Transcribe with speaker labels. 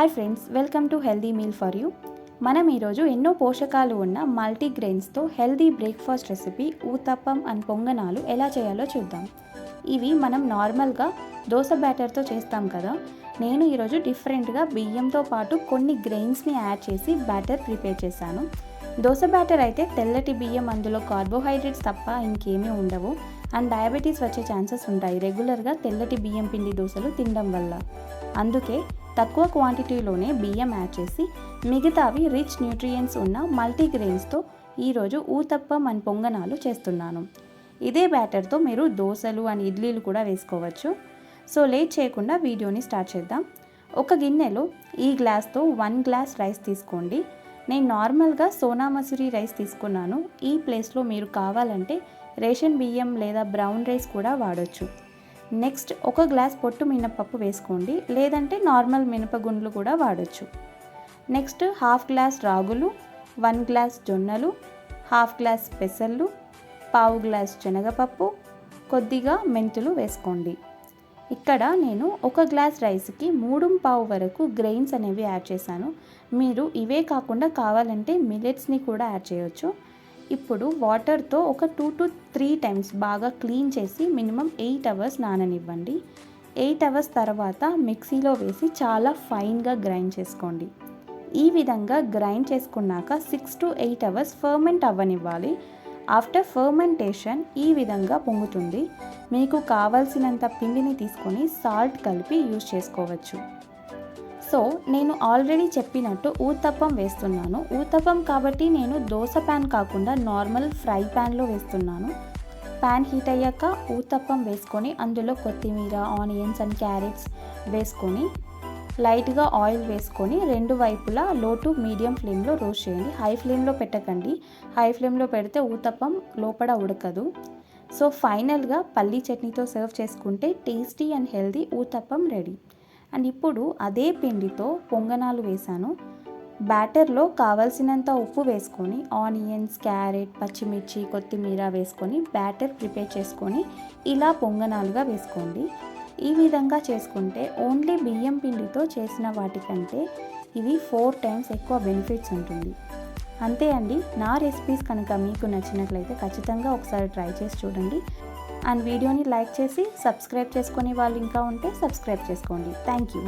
Speaker 1: Hi friends, welcome to healthy meal for you. మనం ఈరోజు ఎన్నో పోషకాలు ఉన్న మల్టీగ్రెయిన్స్తో healthy breakfast recipe uttapam and పొంగనాలు ఎలా చేయాలో చూద్దాం. ఇవి మనం నార్మల్గా దోశ బ్యాటర్తో చేస్తాం కదా. నేను ఈరోజు డిఫరెంట్గా బియ్యంతో పాటు కొన్ని గ్రెయిన్స్ని యాడ్ చేసి బ్యాటర్ ప్రిపేర్ చేశాను. దోశ బ్యాటర్ అయితే తెల్లటి బియ్యం, అందులో కార్బోహైడ్రేట్స్ తప్ప ఇంకేమీ ఉండవు అండ్ డయాబెటీస్ వచ్చే ఛాన్సెస్ ఉంటాయి రెగ్యులర్గా తెల్లటి బియ్యం పిండి దోశలు తినడం వల్ల. అందుకే తక్కువ క్వాంటిటీలోనే బియ్యం యాడ్ చేసి మిగతావి రిచ్ న్యూట్రియంట్స్ ఉన్న మల్టీగ్రెయిన్స్తో ఈరోజు ఊతప్పం అండ్ పొంగనాలు చేస్తున్నాను. ఇదే బ్యాటర్తో మీరు దోశలు అండ్ ఇడ్లీలు కూడా వేసుకోవచ్చు. సో లేట్ చేయకుండా వీడియోని స్టార్ట్ చేద్దాం. ఒక గిన్నెలో ఈ గ్లాస్తో 1 గ్లాస్ రైస్ తీసుకోండి. నేను నార్మల్గా సోనా మసూరి రైస్ తీసుకున్నాను. ఈ ప్లేస్లో మీరు కావాలంటే రేషన్ బియ్యం లేదా బ్రౌన్ రైస్ కూడా వాడచ్చు. నెక్స్ట్ 1 గ్లాస్ పొట్టు మినపప్పు వేసుకోండి, లేదంటే నార్మల్ మినపగుండ్లు కూడా వాడచ్చు. నెక్స్ట్ 1/2 గ్లాస్ రాగులు, 1 గ్లాస్ జొన్నలు, 1/2 గ్లాస్ పెసళ్ళు, 1/4 గ్లాస్ శనగపప్పు, కొద్దిగా మెంతులు వేసుకోండి. ఇక్కడ నేను 1 గ్లాస్ రైస్కి 3/4 వరకు గ్రెయిన్స్ అనేవి యాడ్ చేశాను. మీరు ఇవే కాకుండా కావాలంటే మిల్లెట్స్ని కూడా యాడ్ చేయొచ్చు. ఇప్పుడు వాటర్తో ఒక 2 to 3 టైమ్స్ బాగా క్లీన్ చేసి మినిమం 8 అవర్స్ నాననివ్వండి. 8 అవర్స్ తర్వాత మిక్సీలో వేసి చాలా ఫైన్గా గ్రైండ్ చేసుకోండి. ఈ విధంగా గ్రైండ్ చేసుకున్నాక 6 to 8 అవర్స్ ఫర్మెంట్ అవ్వనివ్వాలి. ఆఫ్టర్ ఫర్మెంటేషన్ ఈ విధంగా పొంగుతుంది. మీకు కావాల్సినంత పిండిని తీసుకొని సాల్ట్ కలిపి యూజ్ చేసుకోవచ్చు. సో నేను ఆల్రెడీ చెప్పినట్టు ఊతప్పం వేస్తున్నాను. ఊతప్పం కాబట్టి నేను దోశ ప్యాన్ కాకుండా నార్మల్ ఫ్రై ప్యాన్లో వేస్తున్నాను. ప్యాన్ హీట్ అయ్యాక ఊతప్పం వేసుకొని అందులో కొత్తిమీర, ఆనియన్స్ అండ్ క్యారెట్స్ వేసుకొని లైట్గా ఆయిల్ వేసుకొని 2 వైపులా లో టు మీడియం ఫ్లేమ్లో రోస్ట్ చేయండి. హై ఫ్లేమ్లో పెట్టకండి. హై ఫ్లేమ్లో పెడితే ఊతప్పం లోపల ఉడకదు. సో ఫైనల్గా పల్లీ చట్నీతో సర్వ్ చేసుకుంటే tasty and healthy uttapam ready. And ఇప్పుడు అదే పిండితో పొంగనాలు వేశాను. బ్యాటర్లో కావాల్సినంత ఉప్పు వేసుకొని ఆనియన్స్, క్యారెట్, పచ్చిమిర్చి, కొత్తిమీర వేసుకొని బ్యాటర్ ప్రిపేర్ చేసుకొని ఇలా పొంగనాలుగా వేసుకోండి. ఈ విధంగా చేసుకుంటే ఓన్లీ బియ్యం పిండితో చేసిన వాటికంటే ఇవి 4 టైమ్స్ ఎక్కువ బెనిఫిట్స్ ఉంటుంది. అంతే అండి. నా రెసిపీస్ కనుక మీకు నచ్చినట్లయితే ఖచ్చితంగా ఒకసారి ట్రై చేసి చూడండి. అండ్ వీడియోని లైక్ చేసి సబ్స్క్రైబ్ చేసుకునే వాళ్ళు ఇంకా ఉంటే సబ్స్క్రైబ్ చేసుకోండి. Thank you.